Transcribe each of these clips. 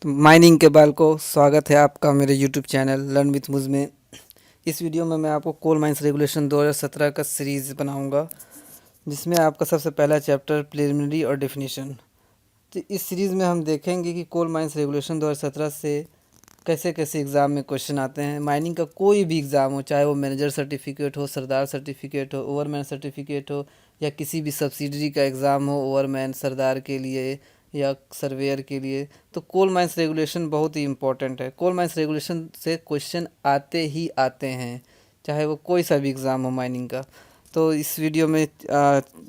तो माइनिंग के बाल को स्वागत है आपका मेरे यूट्यूब चैनल लर्न विथ मुझ में। इस वीडियो में मैं आपको कोल माइंस रेगुलेशन 2017 का सीरीज़ बनाऊंगा, जिसमें आपका सबसे पहला चैप्टर प्रिलिमिनरी और डेफिनेशन। तो इस सीरीज़ में हम देखेंगे कि कोल माइंस रेगुलेशन 2017 से कैसे कैसे एग्ज़ाम में क्वेश्चन आते हैं। माइनिंग का कोई भी एग्ज़ाम हो, चाहे वो मैनेजर सर्टिफिकेट हो, सरदार सर्टिफिकेट हो, ओवरमैन सर्टिफिकेट हो, या किसी भी सब्सिडरी का एग्ज़ाम हो ओवरमैन सरदार के लिए या सर्वेयर के लिए, तो कोल माइंस रेगुलेशन बहुत ही इम्पोर्टेंट है। कोल माइंस रेगुलेशन से क्वेश्चन आते ही आते हैं, चाहे वो कोई सा भी एग्ज़ाम हो माइनिंग का। तो इस वीडियो में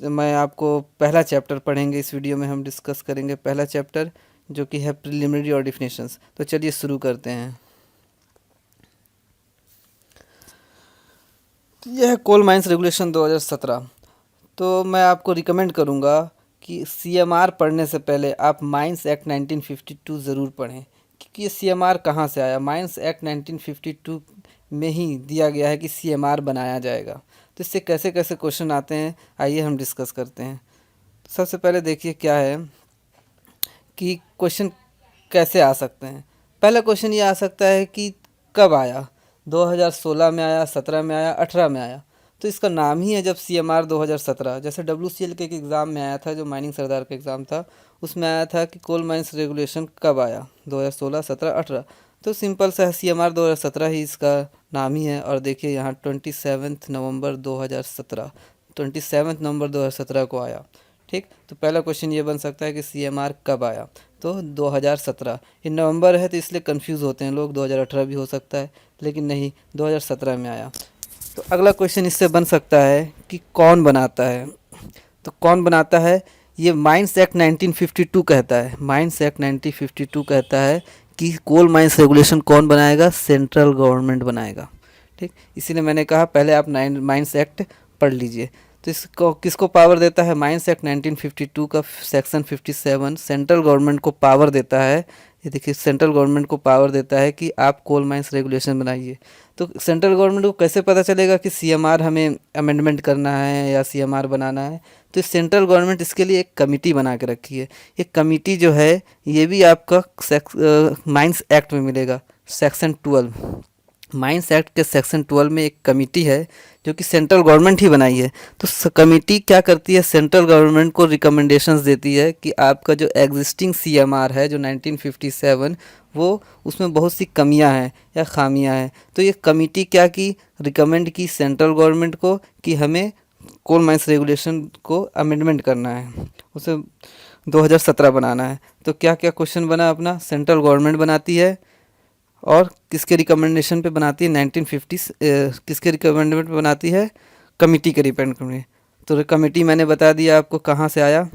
मैं आपको पहला चैप्टर पढ़ेंगे। इस वीडियो में हम डिस्कस करेंगे पहला चैप्टर, जो कि है प्रिलिमिनरी और डेफिनेशंस। तो चलिए शुरू करते हैं। यह है कोल माइंस रेगुलेशन 2017। तो मैं आपको रिकमेंड करूंगा कि सीएमआर पढ़ने से पहले आप माइंस एक्ट 1952 ज़रूर पढ़ें, क्योंकि ये सीएमआर कहाँ से आया। माइंस एक्ट 1952 में ही दिया गया है कि सीएमआर बनाया जाएगा। तो इससे कैसे कैसे क्वेश्चन आते हैं, आइए हम डिस्कस करते हैं। तो सबसे पहले देखिए क्या है कि क्वेश्चन कैसे आ सकते हैं। पहला क्वेश्चन ये आ सकता है कि कब आया, 2016 में आया, 17 में आया, 18 में आया। तो इसका नाम ही है जब सीएमआर 2017। जैसे WCL के एक एग्ज़ाम में आया था, जो माइनिंग सरदार का एग्ज़ाम था, उसमें आया था कि कोल माइंस रेगुलेशन कब आया, 2016, 17, 18। तो सिंपल सा है, सीएमआर 2017 ही इसका नाम ही है। और देखिए यहाँ 27 नवंबर 2017, 27 नवंबर 2017 को आया। ठीक, तो पहला क्वेश्चन ये बन सकता है कि सीएमआर कब आया, तो 2017। ये नवंबर है तो इसलिए कंफ्यूज होते हैं लोग, 2018 भी हो सकता है, लेकिन नहीं, 2017 में आया। तो अगला क्वेश्चन इससे बन सकता है कि कौन बनाता है। तो कौन बनाता है, ये माइंस एक्ट 1952 कहता है। माइंस एक्ट 1952 कहता है कि कोल माइंस रेगुलेशन कौन बनाएगा, सेंट्रल गवर्नमेंट बनाएगा। ठीक, इसीलिए मैंने कहा पहले आप माइंस एक्ट पढ़ लीजिए। तो इसको किसको पावर देता है, माइंस एक्ट 1952 का सेक्शन 57 सेंट्रल गवर्नमेंट को पावर देता है। ये देखिए, सेंट्रल गवर्नमेंट को पावर देता है कि आप कोल माइंस रेगुलेशन बनाइए। तो सेंट्रल गवर्नमेंट को कैसे पता चलेगा कि सीएमआर हमें अमेंडमेंट करना है या सीएमआर बनाना है। तो सेंट्रल गवर्नमेंट इसके लिए एक कमिटी बना के रखी है। ये कमिटी जो है ये भी आपका माइंस एक्ट में मिलेगा, सेक्शन 12। माइंस एक्ट के सेक्शन 12 में एक कमेटी है जो कि सेंट्रल गवर्नमेंट ही बनाई है। तो कमेटी क्या करती है, सेंट्रल गवर्नमेंट को रिकमेंडेशंस देती है कि आपका जो एग्जिस्टिंग सीएमआर है जो 1957, वो उसमें बहुत सी कमियां हैं या खामियां हैं। तो ये कमेटी क्या की, रिकमेंड की सेंट्रल गवर्नमेंट को कि हमें कोल माइंस रेगुलेशन को अमेंडमेंट करना है, उसे 2017 बनाना है। तो क्या क्या क्वेश्चन बना अपना, सेंट्रल गवर्नमेंट बनाती है और किसके रिकमेंडेशन पे बनाती है, 1950 किसके रिकमेंडेशन पे बनाती है, कमेटी के रिकमेंडेशन। तो कमेटी मैंने बता दिया आपको कहाँ से आया।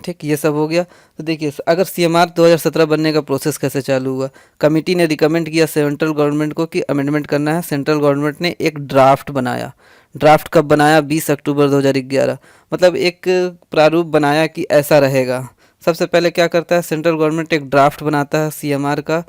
ठीक, ये सब हो गया। तो देखिए, अगर सीएमआर 2017 बनने का प्रोसेस कैसे चालू हुआ। कमेटी ने रिकमेंड किया सेंट्रल गवर्नमेंट को कि अमेंडमेंट करना है। सेंट्रल गवर्नमेंट ने एक ड्राफ्ट बनाया। ड्राफ्ट कब बनाया, 20 अक्टूबर 2011। मतलब एक प्रारूप बनाया कि ऐसा रहेगा। सबसे पहले क्या करता है, सेंट्रल गवर्नमेंट एक ड्राफ्ट बनाता है सीएमआर का,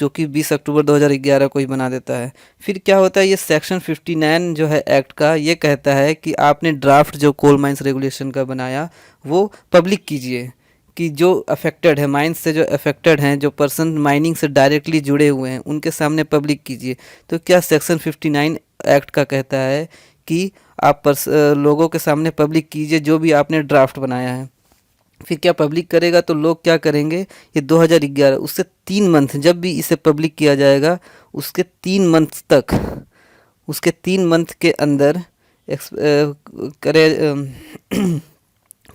जो कि 20 अक्टूबर 2011 को ही बना देता है। फिर क्या होता है, ये सेक्शन 59 जो है एक्ट का, ये कहता है कि आपने ड्राफ्ट जो कोल माइंस रेगुलेशन का बनाया वो पब्लिक कीजिए, कि जो अफेक्टेड है, माइंस से जो अफेक्टेड हैं, जो पर्सन माइनिंग से डायरेक्टली जुड़े हुए हैं, उनके सामने पब्लिक कीजिए। तो क्या सेक्शन 59 एक्ट का कहता है कि आप लोगों के सामने पब्लिक कीजिए जो भी आपने ड्राफ्ट बनाया है। फिर क्या पब्लिक करेगा, तो लोग क्या करेंगे, ये 2011 उससे 3 मंथ, जब भी इसे पब्लिक किया जाएगा उसके 3 मंथ तक, उसके 3 मंथ के अंदर करे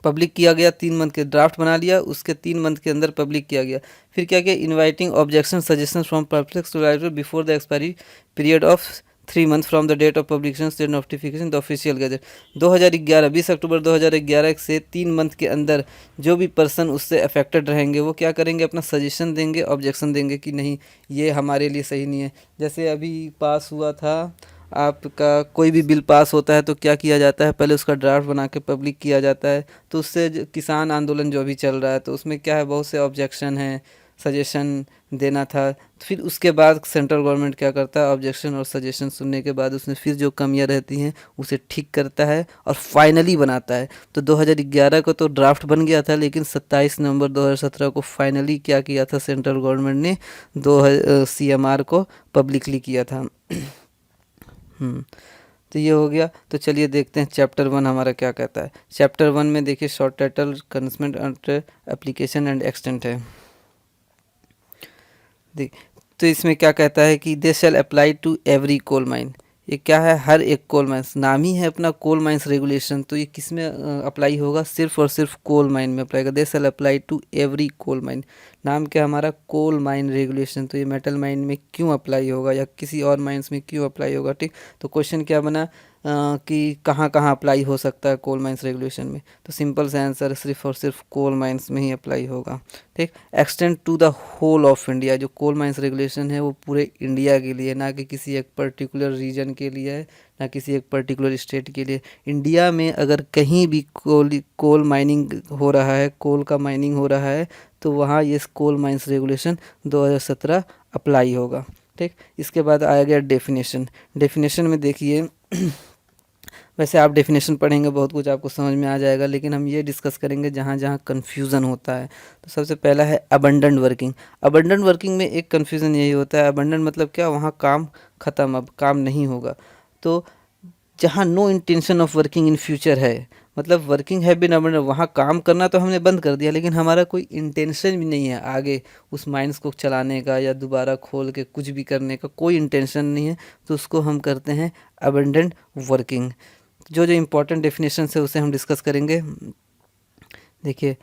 पब्लिक किया गया। 3 मंथ के ड्राफ्ट बना लिया, उसके 3 मंथ के अंदर पब्लिक किया गया। फिर क्या किया, inviting objection suggestion from public to writer before the expiry period of 3 month from the date of publication state notification the official gazette. 2011 20 October 2011 से 3 मंथ के अंदर जो भी पर्सन उससे अफेक्टेड रहेंगे वो क्या करेंगे, अपना सजेशन देंगे, ऑब्जेक्शन देंगे कि नहीं ये हमारे लिए सही नहीं है। जैसे अभी पास हुआ था आपका, कोई भी बिल पास होता है तो क्या किया जाता है, पहले उसका ड्राफ्ट बना के पब्लिक किया जाता है। तो उससे किसान आंदोलन जो भी चल रहा है, तो उसमें क्या है, बहुत से ऑब्जेक्शन हैं, सजेशन देना था। तो फिर उसके बाद सेंट्रल गवर्नमेंट क्या करता है, ऑब्जेक्शन और सजेशन सुनने के बाद उसमें फिर जो कमियां रहती हैं उसे ठीक करता है और फाइनली बनाता है। तो 2011 को तो ड्राफ्ट बन गया था, लेकिन 27 नवंबर 2017 को फाइनली क्या किया था सेंट्रल गवर्नमेंट ने, CMR को पब्लिकली किया था। तो ये हो गया। तो चलिए देखते हैं चैप्टर 1 हमारा क्या कहता है। चैप्टर 1 में देखिए short title commencement under application and extent है। देख, तो इसमें क्या कहता है कि they shall apply to every coal mine. ये क्या है, हर एक कोल माइंस, नाम ही है अपना कोल माइंस रेगुलेशन। तो ये किस में अप्लाई होगा, सिर्फ और सिर्फ कोल माइन में अप्लाई होगा। They shall apply to every coal mine, नाम क्या हमारा, कोल माइन रेगुलेशन। तो ये मेटल माइन में क्यों अप्लाई होगा या किसी और माइंस में क्यों अप्लाई होगा, ठीक। तो क्वेश्चन क्या बना कि कहाँ कहाँ अप्लाई हो सकता है कोल माइंस रेगुलेशन में। तो सिंपल से आंसर सिर्फ और सिर्फ कोल माइंस में ही अप्लाई होगा, ठीक। Extend to the whole of India, जो कोल माइंस रेगुलेशन है वो पूरे इंडिया के लिए, ना कि किसी एक पर्टिकुलर रीजन के लिए है, ना किसी एक पर्टिकुलर स्टेट के लिए। इंडिया में अगर कहीं भी कोल माइनिंग हो रहा है, कोल का माइनिंग हो रहा है, तो वहाँ ये कोल माइंस रेगुलेशन 2017 अप्लाई होगा, ठीक। इसके बाद आया गया डेफिनेशन। डेफिनेशन में देखिए वैसे आप डेफिनेशन पढ़ेंगे बहुत कुछ आपको समझ में आ जाएगा, लेकिन हम ये डिस्कस करेंगे जहाँ जहाँ कन्फ्यूज़न होता है। तो सबसे पहला है अबंडेंट वर्किंग। अबंडेंट वर्किंग में एक कन्फ्यूज़न यही होता है, अबंडेंट मतलब क्या, वहाँ काम ख़त्म, अब काम नहीं होगा। तो जहाँ no intention of working in future है, मतलब वर्किंग है बिन अबंडेंट, वहाँ काम करना तो हमने बंद कर दिया, लेकिन हमारा कोई इंटेंशन भी नहीं है आगे उस माइंस को चलाने का या दोबारा खोल के कुछ भी करने का, कोई इंटेंशन नहीं है, तो उसको हम करते हैं अबंडेंट वर्किंग। जो जो इम्पोर्टेंट डेफिनेशन है उसे हम डिस्कस करेंगे। देखिए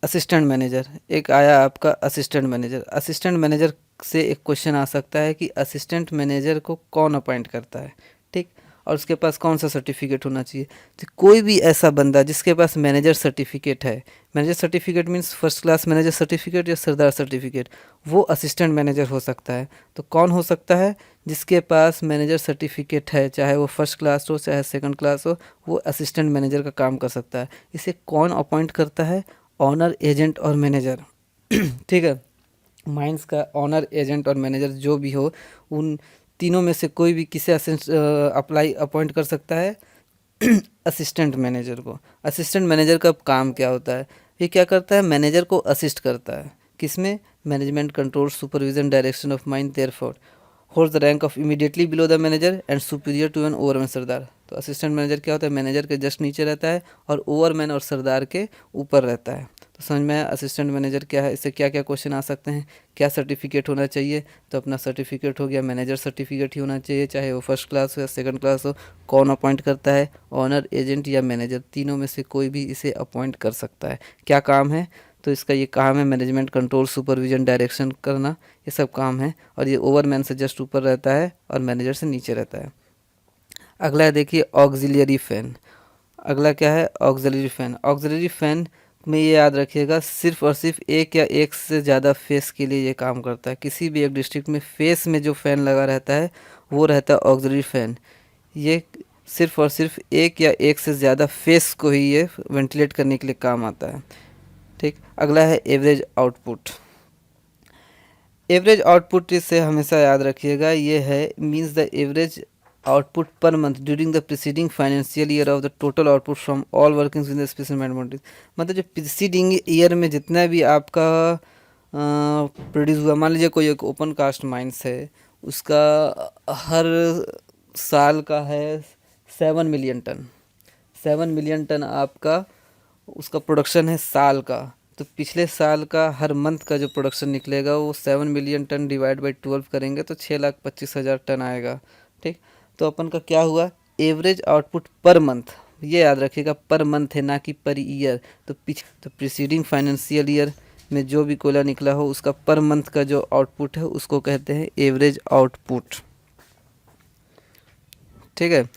असिस्टेंट मैनेजर, एक आया आपका असिस्टेंट मैनेजर। असिस्टेंट मैनेजर से एक क्वेश्चन आ सकता है कि असिस्टेंट मैनेजर को कौन अपॉइंट करता है, ठीक, और उसके पास कौन सा सर्टिफिकेट होना चाहिए। तो कोई भी ऐसा बंदा जिसके पास मैनेजर सर्टिफिकेट है, manager certificate means first class manager certificate या सरदार सर्टिफिकेट, वो असिस्टेंट मैनेजर हो सकता है। तो कौन हो सकता है, जिसके पास मैनेजर सर्टिफिकेट है, चाहे वो फर्स्ट क्लास हो चाहे सेकंड क्लास हो, वो असिस्टेंट मैनेजर का काम कर सकता है। इसे कौन अपॉइंट करता है, ऑनर, एजेंट और मैनेजर, ठीक है। माइंस का ऑनर, एजेंट और मैनेजर जो भी हो, उन तीनों में से कोई भी किसे अपॉइंट कर सकता है, असिस्टेंट मैनेजर को। असिस्टेंट मैनेजर का काम क्या होता है, ये क्या करता है, मैनेजर को असिस्ट करता है, किसमें, management, control, supervision, direction of mine, therefore holds the rank of immediately below the manager and superior to an overman, सरदार। तो असिस्टेंट मैनेजर क्या होता है, मैनेजर के जस्ट नीचे रहता है और ओवरमैन और सरदार के ऊपर रहता है। तो समझ में आया असिस्टेंट मैनेजर क्या है, इससे क्या क्या क्वेश्चन आ सकते हैं। क्या सर्टिफिकेट होना चाहिए, तो अपना सर्टिफिकेट हो गया, मैनेजर सर्टिफिकेट ही होना चाहिए, चाहे वो फर्स्ट क्लास हो या सेकंड क्लास हो। कौन अपॉइंट करता है, ऑनर, एजेंट या मैनेजर, तीनों में से कोई भी इसे अपॉइंट कर सकता है। क्या काम है, तो इसका ये काम है मैनेजमेंट, कंट्रोल, सुपरविजन, डायरेक्शन करना, ये सब काम है। और ये ओवरमैन से जस्ट ऊपर रहता है और मैनेजर से नीचे रहता है। अगला है देखिए ऑक्सिलियरी फैन। अगला क्या है, ऑक्सिलियरी फैन। ऑक्सिलियरी फैन में ये याद रखिएगा सिर्फ और सिर्फ एक या एक से ज़्यादा फेस के लिए ये काम करता है। किसी भी एक डिस्ट्रिक्ट में फेस में जो फ़ैन लगा रहता है वो रहता है ऑक्सिलियरी फैन। ये सिर्फ और सिर्फ एक या एक से ज़्यादा फेस को ही ये वेंटिलेट करने के लिए काम आता है, ठीक। अगला है एवरेज आउटपुट। एवरेज आउटपुट से हमेशा याद रखिएगा, ये है means the average output per month during the preceding financial year of the total output from all workings in the special mathematics. मतलब जो प्रीसीडिंग ईयर में जितना भी आपका प्रोड्यूस हुआ, मान लीजिए कोई एक ओपन कास्ट माइंस है, उसका हर साल का है 7 मिलियन टन। 7 मिलियन टन आपका उसका प्रोडक्शन है साल का। तो पिछले साल का हर मंथ का जो प्रोडक्शन निकलेगा वो 7 मिलियन टन डिवाइड बाई 12 करेंगे तो 6,25,000 टन आएगा, ठीक। तो अपन का क्या हुआ, एवरेज आउटपुट पर मंथ, ये याद रखिएगा पर मंथ है ना कि पर ईयर। तो प्रीसीडिंग फाइनेंशियल ईयर में जो भी कोयला निकला हो उसका पर मंथ का जो आउटपुट है उसको कहते हैं एवरेज आउटपुट, ठीक है।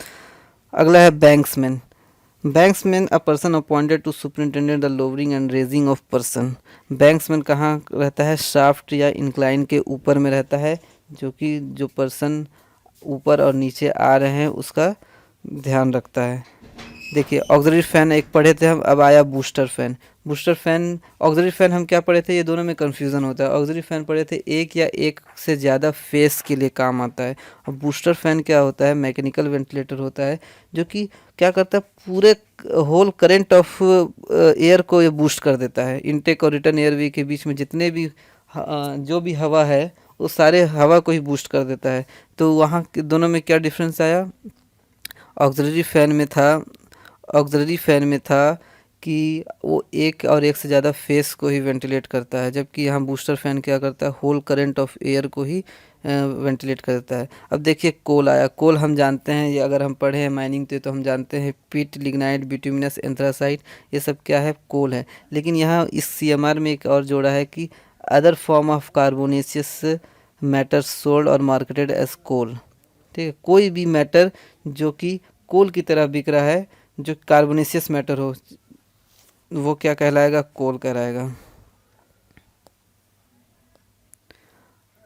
अगला है banksman. Banksman a person appointed to superintendent the lowering and raising of person. Banksman कहाँ रहता है, शाफ्ट या इंक्लाइन के ऊपर में रहता है, जो कि जो पर्सन ऊपर और नीचे आ रहे हैं उसका ध्यान रखता है। देखिए ऑक्सिलरी फ़ैन एक पढ़े थे हम, अब आया booster fan. Booster fan, auxiliary fan हम क्या पढ़े थे, ये दोनों में कन्फ्यूज़न होता है। ऑक्सिलरी फ़ैन पढ़े थे एक या एक से ज़्यादा फेस के लिए काम आता है, और बूस्टर फ़ैन क्या होता है, मैकेनिकल वेंटिलेटर होता है जो कि क्या करता है, पूरे होल करंट ऑफ एयर को ये बूस्ट कर देता है। इनटेक और रिटर्न एयरवे के बीच में जितने भी जो भी हवा है वो सारे हवा को ही बूस्ट कर देता है। तो वहाँ दोनों में क्या डिफरेंस आया, ऑक्सिलरी फ़ैन में था, ऑक्सिलरी फ़ैन में था कि वो एक और एक से ज़्यादा फेस को ही वेंटिलेट करता है, जबकि यहाँ बूस्टर फ़ैन क्या करता है, होल करंट ऑफ एयर को ही वेंटिलेट करता है। अब देखिए कोल आया। कोल हम जानते हैं, ये अगर हम पढ़े हैं माइनिंग तो हम जानते हैं पिट, लिग्नाइट, बिटुमिनस, एंथ्रासाइट, ये सब क्या है, कोल है। लेकिन यहाँ इस सीएमआर में एक और जोड़ा है कि other form of carbonaceous matter sold और मार्केटेड एज कोल। ठीक है, कोई भी मैटर जो कि कोल की तरह बिक रहा है, जो कार्बोनेशियस मैटर हो, वो क्या कहलाएगा, कोल कहलाएगा।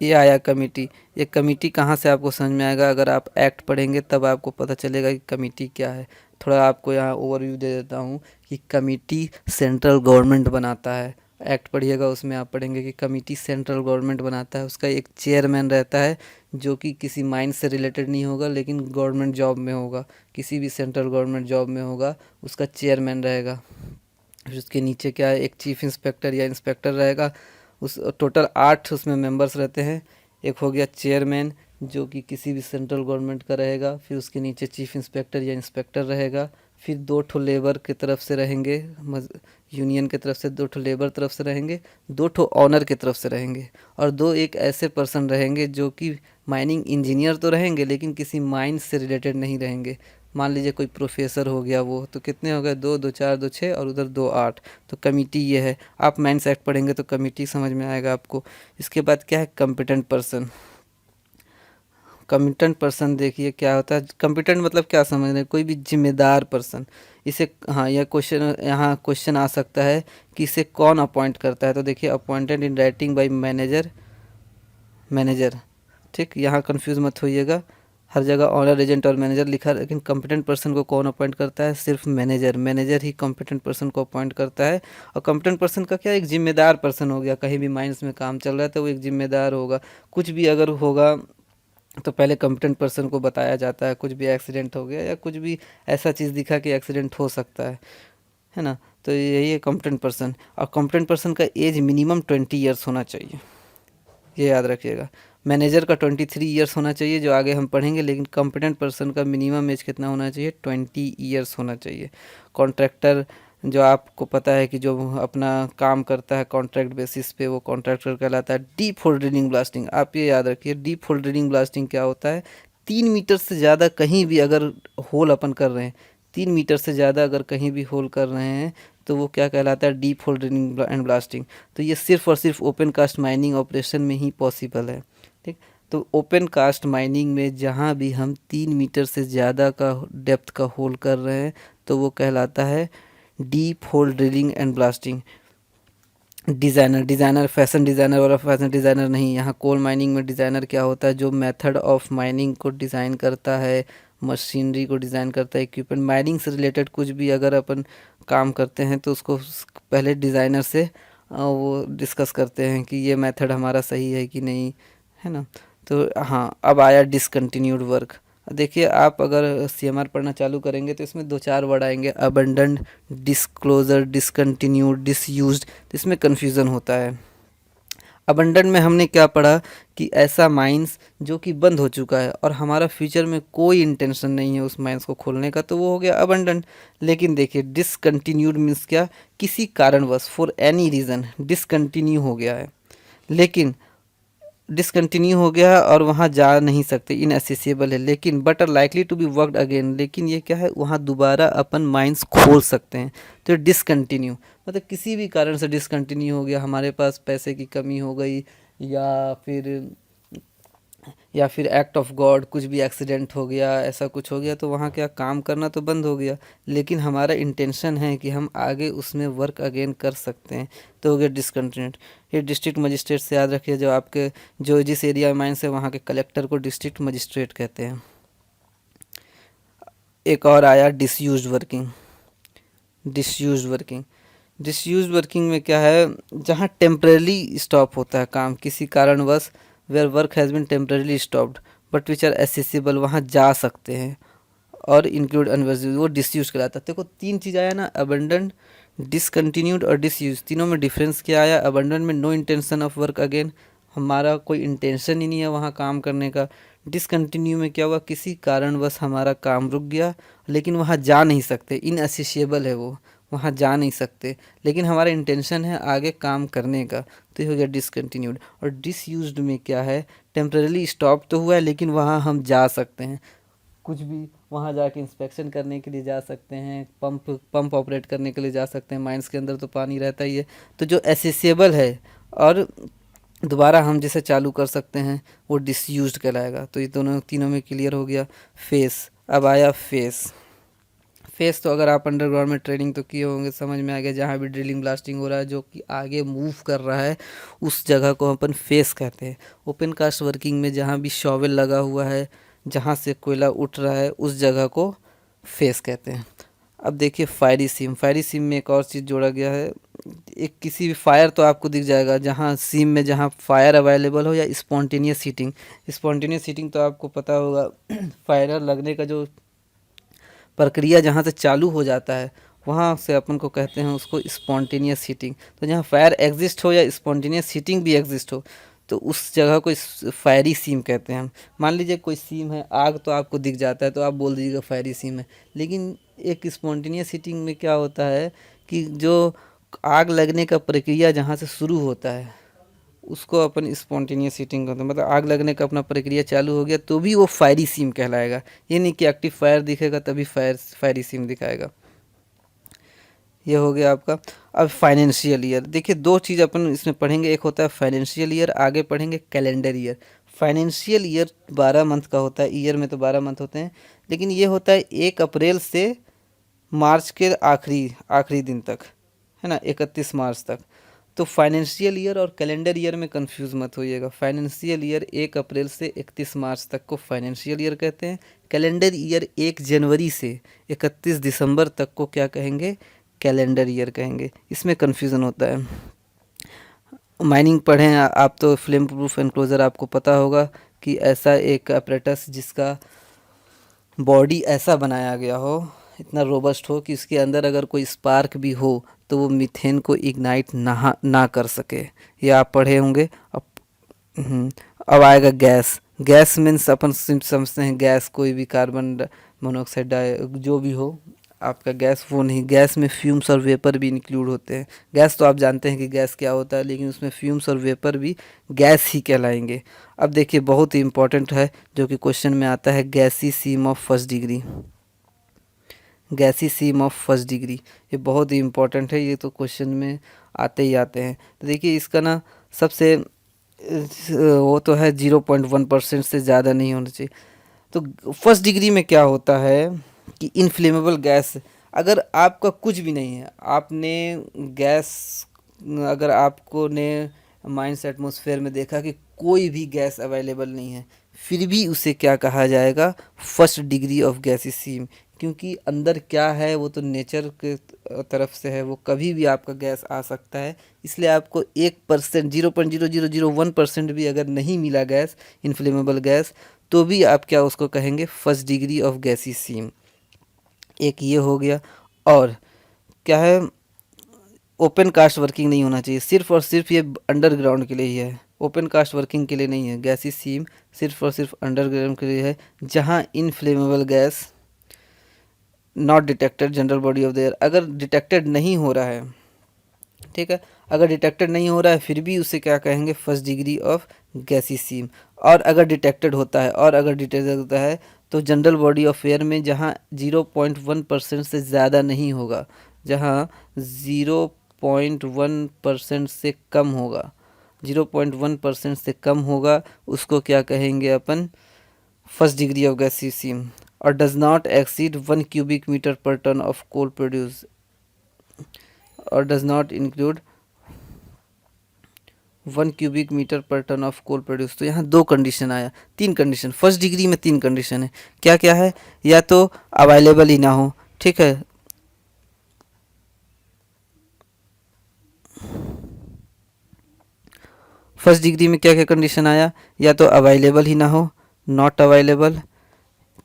ये आया कमिटी। ये कमिटी कहाँ से आपको समझ में आएगा, अगर आप एक्ट पढ़ेंगे तब आपको पता चलेगा कि कमिटी क्या है। थोड़ा आपको यहाँ ओवरव्यू दे देता हूँ कि कमिटी सेंट्रल गवर्नमेंट बनाता है। एक्ट पढ़िएगा, उसमें आप पढ़ेंगे कि कमिटी सेंट्रल गवर्नमेंट बनाता है। उसका एक चेयरमैन रहता है जो कि किसी माइन से रिलेटेड नहीं होगा, लेकिन गवर्नमेंट जॉब में होगा, किसी भी सेंट्रल गवर्नमेंट जॉब में होगा, उसका चेयरमैन रहेगा। फिर उसके नीचे क्या है, एक चीफ इंस्पेक्टर या इंस्पेक्टर रहेगा। उस टोटल 8 उसमें मेंबर्स रहते हैं। एक हो गया चेयरमैन जो कि किसी भी सेंट्रल गवर्नमेंट का रहेगा, फिर उसके नीचे चीफ इंस्पेक्टर या इंस्पेक्टर रहेगा, फिर 2 ठो लेबर की तरफ से रहेंगे, यूनियन की तरफ से 2 ठो लेबर तरफ से रहेंगे, 2 ठो ऑनर की तरफ से रहेंगे, और 2 एक ऐसे पर्सन रहेंगे जो कि माइनिंग इंजीनियर तो रहेंगे लेकिन किसी माइन से रिलेटेड नहीं रहेंगे। मान लीजिए कोई प्रोफेसर हो गया, वो तो कितने हो गए, 2 2 4 2 6 और उधर 2 8। तो कमिटी ये है। आप माइंस एक्ट पढ़ेंगे तो कमिटी समझ में आएगा आपको। इसके बाद क्या है, कम्पिटेंट पर्सन। कम्पिटेंट पर्सन देखिए क्या होता है, कम्पिटेंट मतलब क्या समझ रहे हैं, कोई भी जिम्मेदार पर्सन। इसे, हाँ, यह क्वेश्चन, यहाँ क्वेश्चन आ सकता है कि इसे कौन अपॉइंट करता है। तो देखिए appointed in writing by manager, manager. ठीक, यहाँ कंफ्यूज मत होइएगा, हर जगह ऑनर, एजेंट और मैनेजर लिखा है, लेकिन कॉम्पिटेंट पर्सन को कौन अपॉइंट करता है, सिर्फ मैनेजर। मैनेजर ही कॉम्पिटेंट पर्सन को अपॉइंट करता है। और कॉम्पिटेंट पर्सन का क्या, एक जिम्मेदार पर्सन हो गया, कहीं भी माइंस में काम चल रहा है तो वो एक जिम्मेदार होगा। कुछ भी अगर होगा तो पहले कॉम्पिटेंट पर्सन को बताया जाता है, कुछ भी एक्सीडेंट हो गया या कुछ भी ऐसा चीज़ दिखा कि एक्सीडेंट हो सकता है ना। तो यही है कॉम्पिटेंट पर्सन। और कॉम्पिटेंट पर्सन का एज मिनिमम 20 ईयर्स होना चाहिए, ये याद रखिएगा। मैनेजर का 23 ईयर्स होना चाहिए, जो आगे हम पढ़ेंगे, लेकिन कॉम्पिटेंट पर्सन का मिनिमम एज कितना होना चाहिए, 20 ईयर्स होना चाहिए। कॉन्ट्रैक्टर, जो आपको पता है कि जो अपना काम करता है कॉन्ट्रैक्ट बेसिस पे, वो कॉन्ट्रैक्टर कहलाता है। डीप होल ड्रिलिंग ब्लास्टिंग, आप ये याद रखिए, डीप होल ड्रिलिंग ब्लास्टिंग क्या होता है, 3 मीटर से ज़्यादा कहीं भी अगर होल अपन कर रहे हैं, 3 मीटर से ज़्यादा अगर कहीं भी होल कर रहे हैं तो वो क्या कहलाता है, deep whole drilling and blasting. तो ये सिर्फ और सिर्फ ओपन कास्ट माइनिंग ऑपरेशन में ही पॉसिबल है। ठीक, तो ओपन कास्ट माइनिंग में जहाँ भी हम 3 मीटर से ज़्यादा का डेप्थ का होल कर रहे हैं तो वो कहलाता है deep whole drilling and blasting. Designer, designer fashion designer वाला फैशन डिज़ाइनर नहीं, यहाँ कोल माइनिंग में डिज़ाइनर क्या होता है, जो मेथड ऑफ माइनिंग को डिज़ाइन करता है, मशीनरी को डिज़ाइन करता है, इक्विपमेंट, माइनिंग से रिलेटेड कुछ भी अगर अपन काम करते हैं तो उसको पहले डिज़ाइनर से वो डिस्कस करते हैं कि ये मेथड हमारा सही है कि नहीं, है ना। तो हाँ, अब आया डिसकंटिन्यूड वर्क। देखिए आप अगर सीएमआर पढ़ना चालू करेंगे तो इसमें 2 4 वर्ड आएंगे, अबंडंट, डिस्क्लोजर, डिसकंटिन्यूड, डिसयूज्ड। तो इसमें कन्फ्यूज़न होता है। अबंडन में हमने क्या पढ़ा कि ऐसा माइंस जो कि बंद हो चुका है और हमारा फ्यूचर में कोई इंटेंशन नहीं है उस माइंस को खोलने का, तो वो हो गया अबंडन। लेकिन देखिए डिसकंटिन्यूड मीन्स क्या, किसी कारणवश, फॉर एनी रीज़न डिसकंटिन्यू हो गया है, लेकिन डिसकंटिन्यू हो गया है और वहाँ जा नहीं सकते, इनएसेसिबल है, लेकिन but are likely to be worked again. लेकिन ये क्या है, वहाँ दोबारा अपन माइंस खोल सकते हैं। तो डिसकंटिन्यू मतलब किसी भी कारण से डिसकंटिन्यू हो गया, हमारे पास पैसे की कमी हो गई, या फिर या फिर एक्ट ऑफ गॉड, कुछ भी एक्सीडेंट हो गया, ऐसा कुछ हो गया, तो वहाँ क्या, काम करना तो बंद हो गया, लेकिन हमारा इंटेंशन है कि हम आगे उसमें वर्क अगेन कर सकते हैं, तो हो गया डिसकंटिन्यूड। ये डिस्ट्रिक्ट मजिस्ट्रेट से याद रखिए, जो आपके जो जिस एरिया में माइंस है वहाँ के कलेक्टर को डिस्ट्रिक्ट मजिस्ट्रेट कहते हैं। एक और आया डिसयूज्ड वर्किंग। डिसयूज्ड वर्किंग, डिसयूज्ड वर्किंग में क्या है, जहाँ टेम्परेली स्टॉप होता है काम किसी कारणवश, where work has been temporarily stopped but which are accessible, वहाँ जा सकते हैं, और इंक्लूड अनवर्जिबल, वो डिसयूज कहलाता है। देखो तीन चीज़ आया ना, अबंडन, डिसकंटिन्यूड और डिसयूज, तीनों में डिफरेंस क्या आया। अबंडन में no intention of work again, हमारा कोई इंटेंशन ही नहीं है वहाँ काम करने का। डिसकंटिन्यू में क्या हुआ, किसी कारणवश हमारा काम रुक गया, लेकिन वहाँ जा नहीं सकते, इनअसेसिएबल है वो, वहाँ जा नहीं सकते, लेकिन हमारा इंटेंशन है आगे काम करने का, तो ये हो गया डिसकंटिन्यूड। और डिसयूज्ड में क्या है, टेम्परेली स्टॉप तो हुआ है लेकिन वहाँ हम जा सकते हैं, कुछ भी वहाँ जाके इंस्पेक्शन करने के लिए जा सकते हैं, पंप ऑपरेट करने के लिए जा सकते हैं, माइंस के अंदर तो पानी रहता ही है, तो जो एसेसिएबल है और दोबारा हम जिसे चालू कर सकते हैं वो डिसयूज्ड कहलाएगा। तो ये दोनों तीनों में क्लियर हो गया। फेस, अब आया फेस। फेस तो अगर आप अंडरग्राउंड में ट्रेनिंग तो किए होंगे, समझ में आ गया, जहाँ भी ड्रिलिंग ब्लास्टिंग हो रहा है जो कि आगे मूव कर रहा है उस जगह को अपन फेस कहते हैं। ओपन कास्ट वर्किंग में जहाँ भी शॉवेल लगा हुआ है, जहाँ से कोयला उठ रहा है उस जगह को फेस कहते हैं। अब देखिए फायरी सीम, फायरी सीम में एक और चीज़ जोड़ा गया है। एक किसी भी फायर तो आपको दिख जाएगा, जहाँ सीम में जहाँ फायर अवेलेबल हो, या स्पॉन्टेनियस हीटिंग। स्पॉन्टेनियस हीटिंग तो आपको पता होगा फायर लगने का जो प्रक्रिया जहाँ से चालू हो जाता है वहाँ से अपन को कहते हैं उसको स्पॉन्टेनियस हीटिंग। तो जहाँ फायर एग्जिस्ट हो या स्पॉन्टेनियस हीटिंग भी एग्जिस्ट हो तो उस जगह को फायरी सीम कहते हैं हम। मान लीजिए कोई सीम है, आग तो आपको दिख जाता है तो आप बोल दीजिएगा फायरी सीम है, लेकिन एक स्पॉन्टेनियस हीटिंग में क्या होता है कि जो आग लगने का प्रक्रिया जहाँ से शुरू होता है उसको अपन स्पॉन्टेनियस हीटिंग कहते हैं। मतलब आग लगने का अपना प्रक्रिया चालू हो गया तो भी वो फायरी सीम कहलाएगा, ये नहीं कि एक्टिव फायर दिखेगा तभी फायरी सीम दिखाएगा। ये हो गया आपका। अब फाइनेंशियल ईयर, देखिए दो चीज़ अपन इसमें पढ़ेंगे, एक होता है फाइनेंशियल ईयर, आगे पढ़ेंगे calendar year. Financial year 12 month का होता है, ईयर में तो 12 मंथ होते हैं, लेकिन ये होता है 1 अप्रैल से मार्च के आखिरी आखिरी दिन तक, है ना, 31 मार्च तक। तो फाइनेंशियल ईयर और कैलेंडर ईयर में कंफ्यूज मत होइएगा। फाइनेंशियल ईयर 1 अप्रैल से 31 मार्च तक को फाइनेंशियल ईयर कहते हैं। कैलेंडर ईयर 1 जनवरी से 31 दिसंबर तक को क्या कहेंगे, कैलेंडर ईयर कहेंगे। इसमें कन्फ्यूज़न होता है। माइनिंग पढ़ें आप तो फ्लेम प्रूफ एनक्लोजर आपको पता होगा कि ऐसा एक अपरेटस जिसका बॉडी ऐसा बनाया गया हो, इतना रोबस्ट हो कि उसके अंदर अगर कोई स्पार्क भी हो तो वो मीथेन को इग्नाइट ना कर सके, ये आप पढ़े होंगे। अब अब आएगा गैस। गैस मीन्स अपन समझते हैं गैस कोई भी कार्बन मोनोऑक्साइड जो भी हो आपका गैस, वो नहीं। गैस में फ्यूम्स और वेपर भी इंक्लूड होते हैं। गैस तो आप जानते हैं कि गैस क्या होता है, लेकिन उसमें फ्यूम्स और वेपर भी गैस ही कहलाएंगे। अब देखिए बहुत ही इंपॉर्टेंट है जो कि क्वेश्चन में आता है, gassy seam of first degree. Gassy seam of first degree ये बहुत ही इंपॉर्टेंट है, ये तो क्वेश्चन में आते ही आते हैं। तो देखिए इसका ना सबसे वो तो है 0.1% से ज़्यादा नहीं होना चाहिए। तो फर्स्ट डिग्री में क्या होता है कि इनफ्लेमेबल गैस, अगर आपका कुछ भी नहीं है, आपने गैस, अगर आपको ने माइंस एटमॉस्फेयर में देखा कि कोई भी गैस अवेलेबल नहीं है, फिर भी उसे क्या कहा जाएगा, फर्स्ट डिग्री ऑफ गैसीसीम। क्योंकि अंदर क्या है वो तो नेचर के तरफ से है, वो कभी भी आपका गैस आ सकता है। इसलिए आपको 1%, 0.0001% भी अगर नहीं मिला गैस, इनफ्लेमेबल गैस, तो भी आप क्या उसको कहेंगे, फर्स्ट डिग्री ऑफ गैसीसीम। एक ये हो गया। और क्या है, ओपन कास्ट वर्किंग नहीं होना चाहिए, सिर्फ और सिर्फ ये अंडरग्राउंड के लिए ही है, ओपन कास्ट वर्किंग के लिए नहीं है। गैसी सीम सिर्फ और सिर्फ अंडरग्राउंड के लिए है, जहाँ inflammable gas not detected general body of the air, अगर डिटेक्टेड नहीं हो रहा है, ठीक है, अगर डिटेक्टेड नहीं हो रहा है फिर भी उसे क्या कहेंगे, फर्स्ट डिग्री ऑफ गैसी सीम। और अगर डिटेक्टेड होता है, और अगर डिटेक्टेड होता है तो जनरल बॉडी ऑफ एयर में जहाँ 0.1% से ज़्यादा नहीं होगा, जहाँ 0.1% से कम होगा, 0.1% से कम होगा, उसको क्या कहेंगे अपन, फर्स्ट डिग्री ऑफ गैसीसीम। और does not exceed 1 cubic metre per ton of coal produce, और does not include 1 cubic metre per ton of coal produce. तो यहाँ दो कंडीशन आया, तीन कंडीशन, फर्स्ट डिग्री में तीन कंडीशन है। क्या क्या है? या तो अवेलेबल ही ना हो, ठीक है, फर्स्ट डिग्री में क्या क्या कंडीशन आया? या तो अवेलेबल ही ना हो, नॉट अवेलेबल,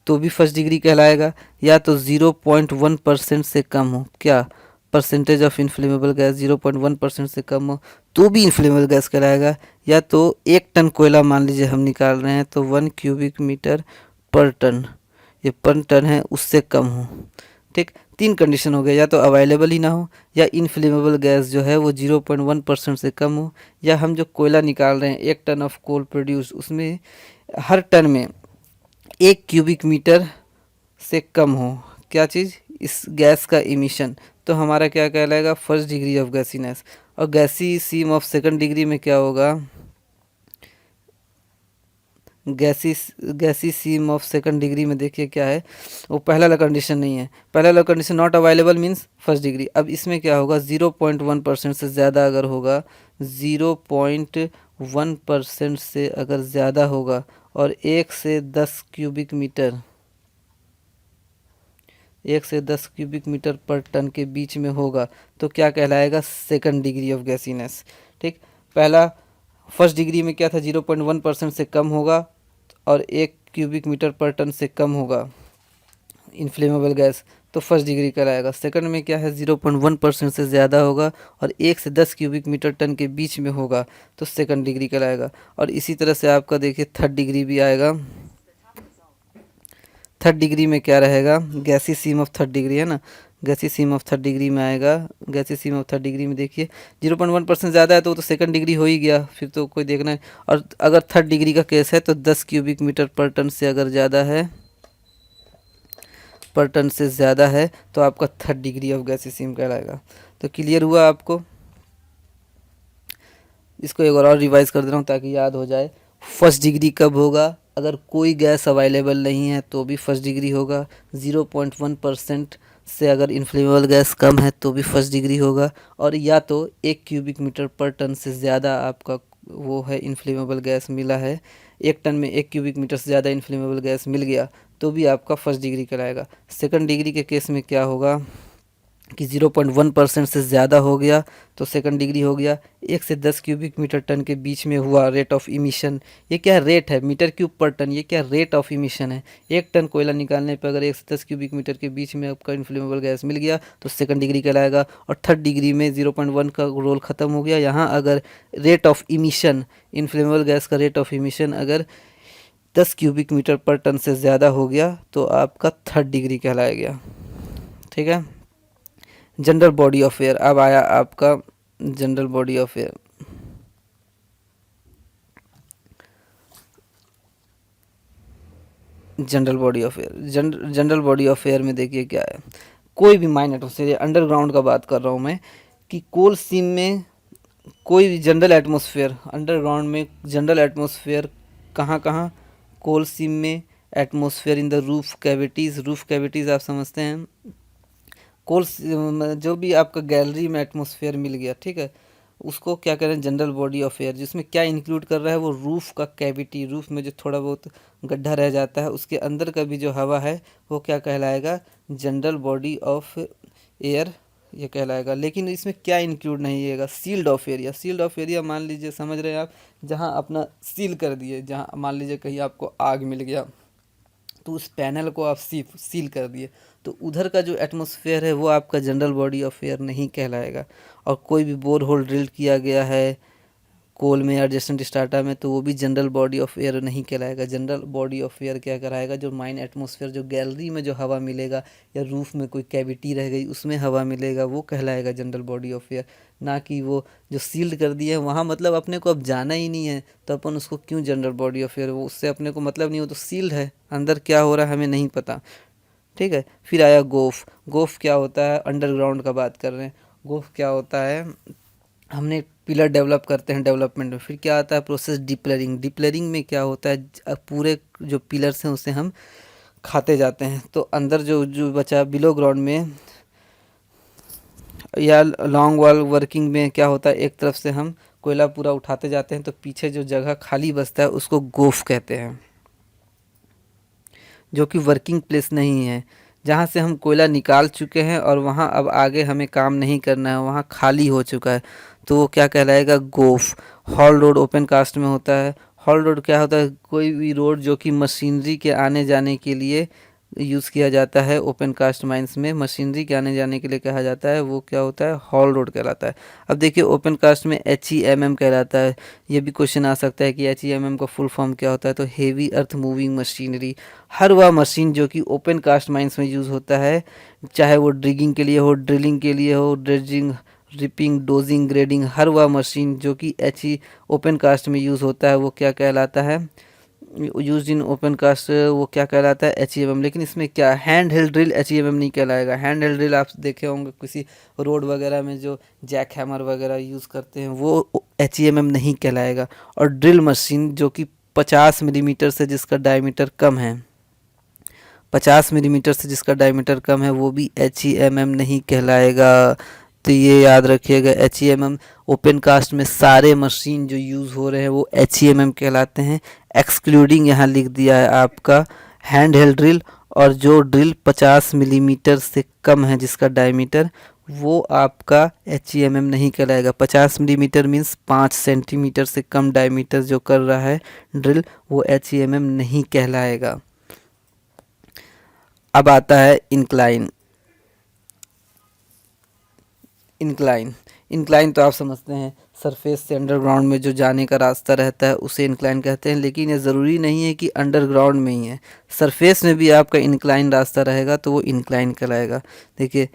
तो भी फर्स्ट डिग्री कहलाएगा। या तो 0.1% से कम हो, क्या परसेंटेज ऑफ इन्फ्लेमेबल गैस 0.1% से कम हो, तो भी इन्फ्लेमेबल गैस कहलाएगा। या तो 1 टन कोयला मान लीजिए हम निकाल रहे हैं तो 1 क्यूबिक मीटर पर टन, ये पर टन है, उससे कम हो, ठीक। तीन कंडीशन हो गया, या तो अवेलेबल ही ना हो, या इनफ्लेमेबल गैस जो है वो 0.1% से कम हो, या हम जो कोयला निकाल रहे हैं 1 टन ऑफ कोल प्रोड्यूस, उसमें हर टन में 1 क्यूबिक मीटर से कम हो, क्या चीज़, इस गैस का इमिशन। तो हमारा क्या कहलाएगा? First degree of gassiness. और gassy seam of second degree में क्या होगा? Gassy seam of second degree में देखिए क्या है, वो पहला वाला कंडीशन नहीं है। पहला वाला condition not available means first degree. अब इसमें क्या होगा? 0.1% से ज़्यादा अगर होगा, 0.1% से अगर ज़्यादा होगा और 1 से 10 क्यूबिक मीटर पर टन के बीच में होगा तो क्या कहलाएगा? सेकंड डिग्री ऑफ गैसीनेस, ठीक। पहला फर्स्ट डिग्री में क्या था? 0.1% से कम होगा और 1 क्यूबिक मीटर पर टन से कम होगा इनफ्लेमेबल गैस, तो फर्स्ट डिग्री कहलाएगा। सेकंड में क्या है? 0.1% से ज़्यादा होगा और 1 से 10 क्यूबिक मीटर टन के बीच में होगा तो सेकंड डिग्री कहलाएगा। और इसी तरह से आपका देखिए थर्ड डिग्री भी आएगा। थर्ड डिग्री में क्या रहेगा? गैसी सीम ऑफ थर्ड डिग्री है ना, गैसी सीम ऑफ थर्ड डिग्री में आएगा। गैसी सीम ऑफ थर्ड डिग्री में देखिए 0.1% ज़्यादा है तो वो तो सेकंड डिग्री हो ही गया, फिर तो कोई देखना है। और अगर थर्ड डिग्री का केस है तो 10 क्यूबिक मीटर पर टन से अगर ज़्यादा है, पर टन से ज़्यादा है तो आपका थर्ड डिग्री ऑफ गैसी सीम कहलाएगा। तो क्लियर हुआ आपको? इसको एक और रिवाइज कर दे रहा हूँ ताकि याद हो जाए। फर्स्ट डिग्री कब होगा? अगर कोई गैस अवेलेबल नहीं है तो भी फर्स्ट डिग्री होगा। 0.1% से अगर इन्फ्लेमेबल गैस कम है तो भी फर्स्ट डिग्री होगा। और या तो 1 क्यूबिक मीटर पर टन से ज़्यादा आपका वो है इन्फ्लेमेबल गैस मिला है, 1 टन में 1 क्यूबिक मीटर से ज़्यादा इन्फ्लेमेबल गैस मिल गया तो भी आपका फर्स्ट डिग्री कहलाएगा। सेकंड डिग्री के केस में क्या होगा कि 0.1% से ज़्यादा हो गया तो सेकंड डिग्री हो गया। 1 से 10 क्यूबिक मीटर टन के बीच में हुआ रेट ऑफ इमिशन, ये क्या रेट है? मीटर क्यूब पर टन, ये क्या रेट ऑफ इमिशन है? 1 टन कोयला निकालने पर अगर 1 से 10 क्यूबिक मीटर के बीच में आपका इन्फ्लेमेबल गैस मिल गया तो सेकंड डिग्री कहलाएगा। और थर्ड डिग्री में 0.1 का रोल ख़त्म हो गया। यहाँ अगर rate of emission, inflammable gas का रेट ऑफ इमिशन अगर 10 क्यूबिक मीटर पर टन से ज़्यादा हो गया तो आपका थर्ड डिग्री कहलाएगा, ठीक है। जनरल बॉडी ऑफ एयर, अब आया आपका general body of air. General body of air, general body of air में देखिए क्या है, कोई भी माइन एटमोसफेयर, अंडरग्राउंड का बात कर रहा हूँ मैं, कि कोल सीम में कोई भी जनरल एटमोसफेयर, अंडरग्राउंड में जनरल एटमोसफेयर कहाँ कहाँ? कोल सीम में atmosphere in the roof cavities, roof cavities आप समझते हैं, कोल जो भी आपका गैलरी में एटमॉस्फेयर मिल गया, ठीक है, उसको क्या करें? जनरल बॉडी ऑफ एयर, जिसमें क्या इंक्लूड कर रहा है? वो रूफ़ का कैविटी, रूफ़ में जो थोड़ा बहुत गड्ढा रह जाता है उसके अंदर का भी जो हवा है वो क्या कहलाएगा? जनरल बॉडी ऑफ एयर ये कहलाएगा। लेकिन इसमें क्या इंक्लूड नहीं रहेगा? Sealed off area. Sealed off area मान लीजिए, समझ रहे हैं आप, जहाँ अपना सील कर दिए, जहाँ मान लीजिए कहीं आपको आग मिल गया तो उस पैनल को आप सील कर दिए, तो उधर का जो एटमॉस्फेयर है वो आपका जनरल बॉडी ऑफ एयर नहीं कहलाएगा। और कोई भी बोर होल ड्रिल किया गया है कोल में, एडजेसेंट स्टार्टा में, तो वो भी जनरल बॉडी ऑफ एयर नहीं कहलाएगा। जनरल बॉडी ऑफ एयर क्या कराएगा? जो माइन एटमॉस्फेयर, जो गैलरी में जो हवा मिलेगा या रूफ में कोई कैविटी रह गई उसमें हवा मिलेगा, वो कहलाएगा जनरल बॉडी ऑफ एयर। ना कि वो जो सील्ड कर दिए हैं वहाँ, मतलब अपने को अब जाना ही नहीं है तो अपन उसको क्यों जनरल बॉडी ऑफ एयर, वो उससे अपने को मतलब नहीं हो, तो सील्ड है, अंदर क्या हो रहा है हमें नहीं पता, ठीक है। फिर आया गोफ। गोफ क्या होता है? अंडरग्राउंड का बात कर रहे हैं। गोफ क्या होता है? हमने पिलर डेवलप करते हैं डेवलपमेंट में, फिर क्या आता है? प्रोसेस डिप्लरिंग। डिप्लरिंग में क्या होता है? पूरे जो पिलर्स हैं उसे हम खाते जाते हैं, तो अंदर जो जो बचा बिलो ग्राउंड में या लॉन्ग वॉल वर्किंग में क्या होता है? एक तरफ से हम कोयला पूरा उठाते जाते हैं तो पीछे जो जगह खाली बचता है उसको गोफ कहते हैं, जो कि वर्किंग प्लेस नहीं है, जहाँ से हम कोयला निकाल चुके हैं और वहाँ अब आगे हमें काम नहीं करना है, वहाँ खाली हो चुका है, तो वो क्या कहलाएगा, गोफ। हॉल रोड ओपन कास्ट में होता है। हॉल रोड क्या होता है, कोई भी रोड जो कि मशीनरी के आने जाने के लिए यूज़ किया जाता है, ओपन कास्ट माइंस में मशीनरी के आने जाने के लिए कहा जाता है, वो क्या होता है, हॉल रोड कहलाता है। अब देखिए ओपन कास्ट में HEMM कहलाता है। ये भी क्वेश्चन आ सकता है कि HEMM का फुल फॉर्म क्या होता है, तो हेवी अर्थ मूविंग मशीनरी। हर वह मशीन जो कि ओपन कास्ट माइंस में यूज़ होता है, चाहे वो ड्रिगिंग के लिए हो, ड्रिलिंग के लिए हो, ड्रेजिंग, रिपिंग, डोजिंग, ग्रेडिंग, हर वह मशीन जो कि ओपन कास्ट में यूज़ होता है वो क्या कहलाता है, यूज इन ओपन कास्ट, वो क्या कहलाता है, HEMM। लेकिन इसमें क्या, हैंड हेल्ड ड्रिल HEMM नहीं कहलाएगा। हैंड हेल्ड ड्रिल आप देखे होंगे किसी रोड वगैरह में जो जैक हैमर वगैरह यूज़ करते हैं, वो HEMM नहीं कहलाएगा। और ड्रिल मशीन जो कि 50 मिलीमीटर से जिसका डायमीटर कम है, 50 मिलीमीटर से जिसका डायमीटर कम है, वो भी HEMM नहीं कहलाएगा। तो ये याद रखिएगा, HEMM ओपन कास्ट में सारे मशीन जो यूज़ हो रहे हैं वो HEMM कहलाते हैं। एक्सक्लूडिंग यहाँ लिख दिया है आपका हैंड हेल्ड ड्रिल, और जो ड्रिल 50 मिलीमीटर से कम है जिसका डायमीटर, वो आपका HEMM नहीं कहलाएगा। 50 मिलीमीटर मीन्स 5 सेंटीमीटर से कम डायमीटर जो कर रहा है ड्रिल, वो HEMM नहीं कहलाएगा। अब आता है इंक्लाइन। इंक्लाइन, इंक्लाइन तो आप समझते हैं, सरफेस से अंडरग्राउंड में जो जाने का रास्ता रहता है उसे इंक्लाइन कहते हैं। लेकिन ये ज़रूरी नहीं है कि अंडरग्राउंड में ही है, सरफेस में भी आपका इंक्लाइन रास्ता रहेगा तो वो इंक्लाइन कहलाएगा। देखिए,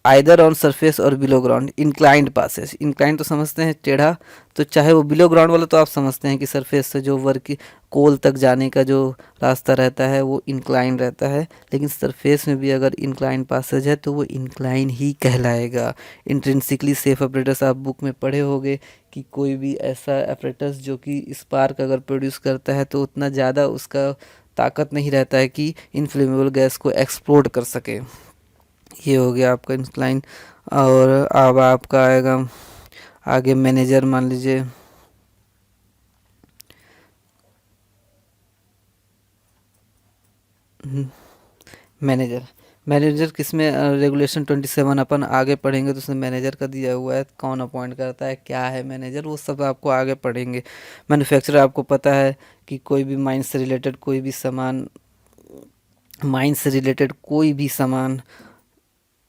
आइदर ऑन सरफेस और below ground, inclined passage. Inclined तो समझते हैं टेढ़ा, तो चाहे वो बिलो ग्राउंड वाला तो आप समझते हैं कि सरफेस से जो वर्क कोल तक जाने का जो रास्ता रहता है वो इंक्लाइन रहता है। लेकिन सरफेस में भी अगर इंक्लाइन पासेज है तो वो इंक्लाइन ही कहलाएगा। इंट्रिंसिकली सेफ अपरेटस आप बुक में पढ़े होंगे कि कोई भी ऐसा अपरेटस जो कि स्पार्क अगर प्रोड्यूस करता है तो उतना ज़्यादा उसका ताकत नहीं रहता है कि इनफ्लेमेबल गैस को एक्सप्लोड कर सके। ये हो गया आपका इंक्लाइन। और अब आपका आएगा आगे मैनेजर। मान लीजिए मैनेजर, मैनेजर किसमें, रेगुलेशन 27 अपन आगे पढ़ेंगे तो उसमें मैनेजर का दिया हुआ है, कौन अपॉइंट करता है, क्या है मैनेजर, वो सब आपको आगे पढ़ेंगे। मैन्युफैक्चरर आपको पता है कि कोई भी माइंस से रिलेटेड कोई भी सामान, माइंस से रिलेटेड कोई भी सामान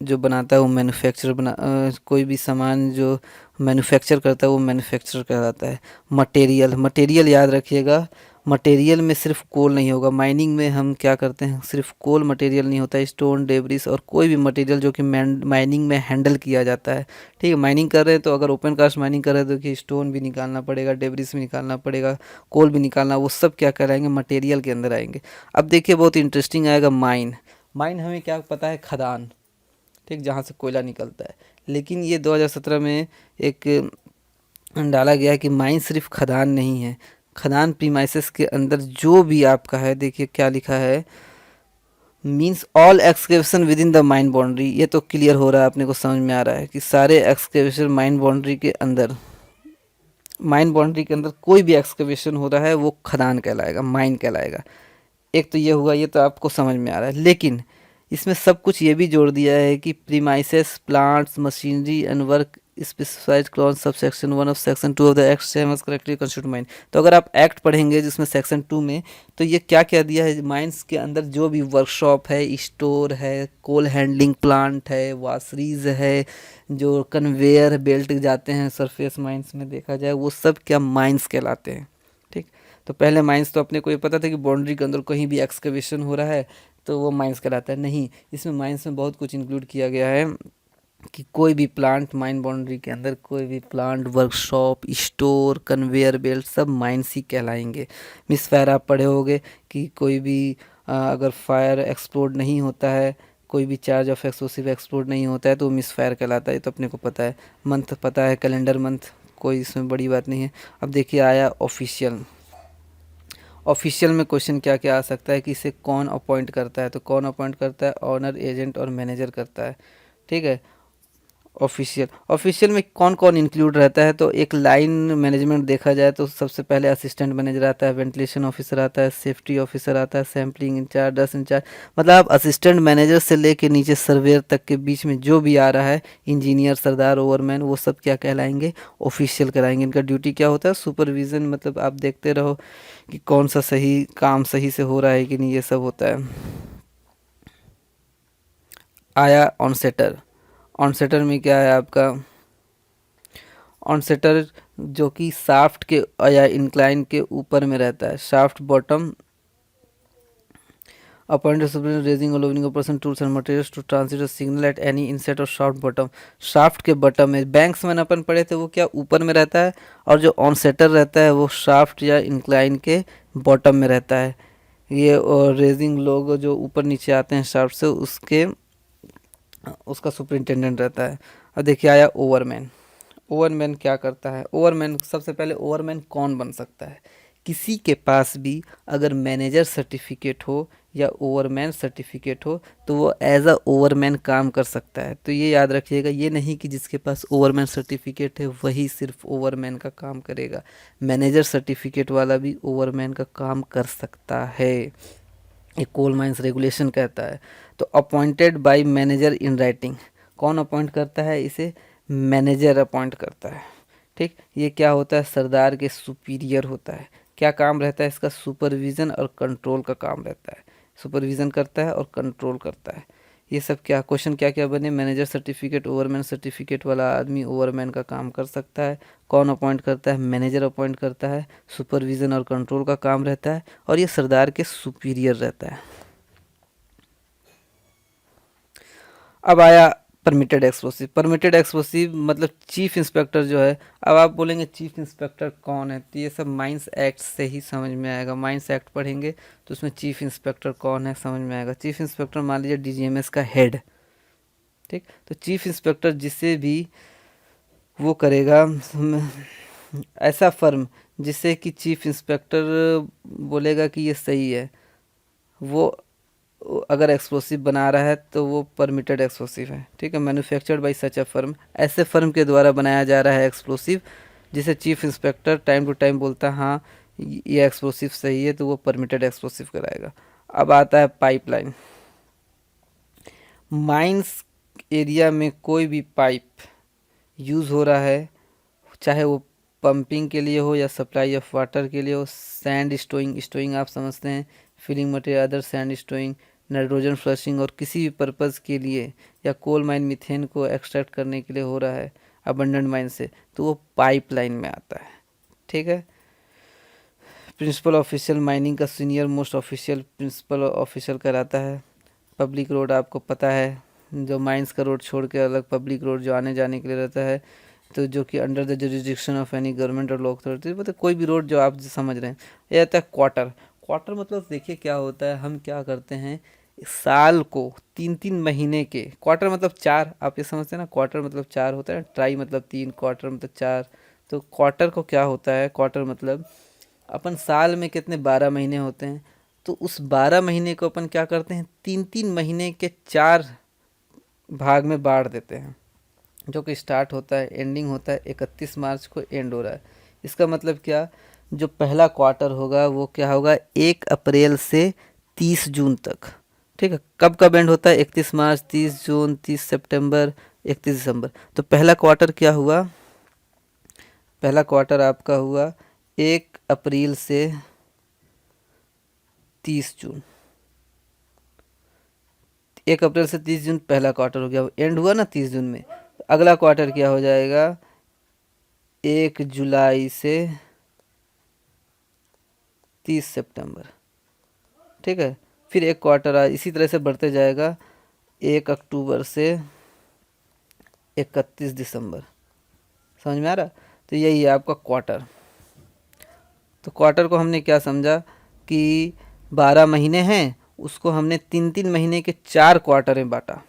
जो बनाता है वो मैन्युफैक्चरर कोई भी सामान जो मैन्युफैक्चर करता है वो मैन्युफैक्चरर कहलाता है। मटेरियल, मटेरियल याद रखिएगा, मटेरियल में सिर्फ कोल नहीं होगा। माइनिंग में हम क्या करते हैं, सिर्फ कोल मटेरियल नहीं होता है, स्टोन, डेब्रिस और कोई भी मटेरियल जो कि माइनिंग में हैंडल किया जाता है। ठीक है, माइनिंग कर रहे हैं तो अगर ओपन कास्ट माइनिंग कर रहे हैं तो कि स्टोन भी निकालना पड़ेगा, डेब्रिस भी निकालना पड़ेगा, कोल भी निकालना, वो सब क्या कराएंगे, मटेरियल के अंदर आएंगे। अब देखिए बहुत इंटरेस्टिंग आएगा माइन। माइन हमें क्या पता है, खदान, ठीक, जहाँ से कोयला निकलता है। लेकिन ये 2017 में एक डाला गया कि माइन सिर्फ खदान नहीं है। खदान प्रीमाइसेस के अंदर जो भी आपका है, देखिए क्या लिखा है, means all excavation with in the mine boundary. ये तो क्लियर हो रहा है, अपने को समझ में आ रहा है कि सारे एक्सकेवेशन माइन बाउंड्री के अंदर, माइन बाउंड्री के अंदर कोई भी एक्सकेवेशन हो रहा है वो खदान कहलाएगा, माइन कहलाएगा। एक तो ये हुआ, ये तो आपको समझ में आ रहा है। लेकिन इसमें सब कुछ ये भी जोड़ दिया है कि premises, plants, machinery and work specified clause sub section 1 of section 2 of the act same correctly constitute mine. तो अगर आप एक्ट पढ़ेंगे जिसमें सेक्शन 2 में, तो ये क्या क्या दिया है, माइंस के अंदर जो भी वर्कशॉप है, स्टोर है, कोल हैंडलिंग प्लांट है, वाशरीज है, जो कन्वेयर बेल्ट जाते हैं सरफेस माइंस में देखा जाए, वो सब क्या माइंस कहलाते हैं। ठीक, तो पहले माइंस तो अपने को ये पता था कि बाउंड्री के अंदर कहीं भी एक्सकवेशन हो रहा है तो वो माइंस कहलाता है। नहीं, इसमें माइंस में बहुत कुछ इंक्लूड किया गया है कि कोई भी प्लांट माइन बाउंड्री के अंदर, कोई भी plant, workshop, store, conveyor belt, सब माइंस ही कहलाएंगे। मिस फायर आप पढ़े होंगे कि कोई भी अगर फायर एक्सप्लोड नहीं होता है, कोई भी चार्ज ऑफ एक्सप्लोसिव एक्सप्लोड नहीं होता है तो वो मिस फायर कहलाता है। तो अपने को पता है, मंथ पता है, कैलेंडर मंथ, कोई इसमें बड़ी बात नहीं है। अब देखिए आया ऑफिशियल। ऑफिशियल में क्वेश्चन क्या क्या आ सकता है कि इसे कौन अपॉइंट करता है, तो कौन अपॉइंट करता है, ऑनर, एजेंट और मैनेजर करता है। ठीक है, ऑफिशियल ऑफिशियल में कौन कौन इंक्लूड रहता है, तो एक लाइन मैनेजमेंट देखा जाए तो सबसे पहले असिस्टेंट मैनेजर आता है, वेंटिलेशन ऑफिसर आता है, सेफ्टी ऑफिसर आता है, सैम्पलिंग इंचार्ज, डस्ट इंचार्ज। मतलब आप असिस्टेंट मैनेजर से लेके नीचे सर्वेयर तक के बीच में जो भी आ रहा है, इंजीनियर, सरदार, ओवरमैन, वो सब क्या कहलाएंगे, ऑफिशियल कहलाएंगे। इनका ड्यूटी क्या होता है, सुपरविज़न, मतलब आप देखते रहो कि कौन सा सही काम सही से हो रहा है कि नहीं, ये सब होता है। आया ऑन सेटर। ऑन सेटर में क्या है आपका, ऑन सेटर जो कि शाफ्ट के या इंक्लाइन के ऊपर में रहता है, shaft bottom, appointed superintendent raising और lowering person tools and materials to transmit signal at any inset और शाफ्ट बॉटम। शाफ्ट के बॉटम में, बैंक्समैन अपन पढ़े थे वो क्या ऊपर में रहता है, और जो ऑन सेटर रहता है वो शाफ्ट या इंक्लाइन के बॉटम में रहता है। ये और रेजिंग लोग जो ऊपर नीचे आते हैं शाफ्ट से, उसके उसका सुपरिटेंडेंट रहता है। अब देखिए आया ओवरमैन। ओवरमैन क्या करता है, ओवरमैन सबसे पहले ओवरमैन कौन बन सकता है, किसी के पास भी अगर मैनेजर सर्टिफिकेट हो या ओवरमैन सर्टिफिकेट हो तो वो एज अ ओवरमैन काम कर सकता है। तो ये याद रखिएगा, ये नहीं कि जिसके पास ओवरमैन सर्टिफिकेट है वही सिर्फ ओवरमैन का काम करेगा, मैनेजर सर्टिफिकेट वाला भी ओवरमैन का काम कर सकता है। ये कोल माइंस रेगुलेशन कहता है। तो appointed by manager in writing, कौन अपॉइंट करता है इसे, मैनेजर अपॉइंट करता है। ठीक, ये क्या होता है, सरदार के सुपीरियर होता है। क्या काम रहता है इसका, सुपरविज़न और कंट्रोल का काम रहता है, सुपरविज़न करता है और कंट्रोल करता है। ये सब क्या क्वेश्चन क्या क्या बने, मैनेजर सर्टिफिकेट, ओवरमैन सर्टिफिकेट वाला आदमी ओवरमैन का काम कर सकता है। कौन अपॉइंट करता है, मैनेजर अपॉइंट करता है, सुपरविज़न और कंट्रोल का काम रहता है, और ये सरदार के सुपीरियर रहता है। अब आया परमिटेड एक्सप्लोसिव। परमिटेड एक्सप्लोसिव मतलब चीफ इंस्पेक्टर जो है। अब आप बोलेंगे चीफ इंस्पेक्टर कौन है, तो ये सब माइंस एक्ट से ही समझ में आएगा। माइंस एक्ट पढ़ेंगे तो उसमें चीफ इंस्पेक्टर कौन है समझ में आएगा। चीफ इंस्पेक्टर मान लीजिए डीजीएमएस का हेड। ठीक, तो चीफ इंस्पेक्टर जिससे भी वो करेगा, ऐसा फर्म जिससे कि चीफ इंस्पेक्टर बोलेगा कि ये सही है, वो अगर एक्सप्लोसिव बना रहा है तो वो परमिटेड एक्सप्लोसिव है। ठीक है, manufactured by such a firm, ऐसे फर्म के द्वारा बनाया जा रहा है एक्सप्लोसिव जिसे chief inspector time to time बोलता है हाँ ये एक्सप्लोसिव सही है, तो वो परमिटेड एक्सप्लोसिव कराएगा। अब आता है पाइपलाइन। माइंस एरिया में कोई भी पाइप यूज़ हो रहा है, चाहे वो पंपिंग के लिए हो या सप्लाई ऑफ वाटर के लिए हो, सैंड स्टोइंग, स्टोइंग आप समझते हैं, filling material, other sand stowing, nitrogen flushing, और किसी भी पर्पज़ के लिए, या कोल माइन मीथेन को एक्सट्रैक्ट करने के लिए हो रहा है अबंडेंट माइन से, तो वो पाइपलाइन में आता है। ठीक है, प्रिंसिपल ऑफिशियल माइनिंग का senior most official principal official कराता है। पब्लिक रोड आपको पता है, जो माइंस का रोड छोड़ के अलग पब्लिक रोड जो आने जाने के लिए रहता है, तो जो कि under the jurisdiction of any government और लॉ अथॉरिटी, मतलब कोई भी रोड जो आप समझ रहे हैं। ये आता है क्वार्टर। क्वार्टर मतलब देखिए क्या होता है, हम क्या करते हैं, साल को 3 3 महीने के, क्वार्टर मतलब चार, आप ये समझते हैं ना, क्वार्टर मतलब चार होता है, ट्राई मतलब 3, क्वार्टर मतलब 4। तो क्वार्टर को क्या होता है, क्वार्टर मतलब अपन साल में कितने 12 महीने होते हैं, तो उस 12 महीने को अपन क्या करते हैं, 3 3 महीने के 4 भाग में बांट देते हैं, जो कि स्टार्ट होता है, एंडिंग होता है 31 मार्च को एंड हो रहा है। इसका मतलब क्या, जो पहला क्वार्टर होगा वो क्या होगा, 1 अप्रैल से 30 जून तक। ठीक है, कब कब एंड होता है, 31 मार्च, 30 जून, 30 सितंबर, 31 दिसंबर। तो पहला क्वार्टर क्या हुआ, पहला क्वार्टर आपका हुआ 1 अप्रैल से 30 जून। 1 अप्रैल से 30 जून पहला क्वार्टर हो गया, एंड हुआ ना 30 जून में। अगला क्वार्टर क्या हो जाएगा, 1 जुलाई से 30 सितंबर। ठीक है, फिर एक क्वार्टर इसी तरह से बढ़ते जाएगा, 1 अक्टूबर से 31 दिसंबर। समझ में आ रहा, तो यही है आपका क्वार्टर। तो क्वार्टर को हमने क्या समझा कि 12 महीने हैं, उसको हमने 3 3 महीने के 4 क्वार्टर में बांटा।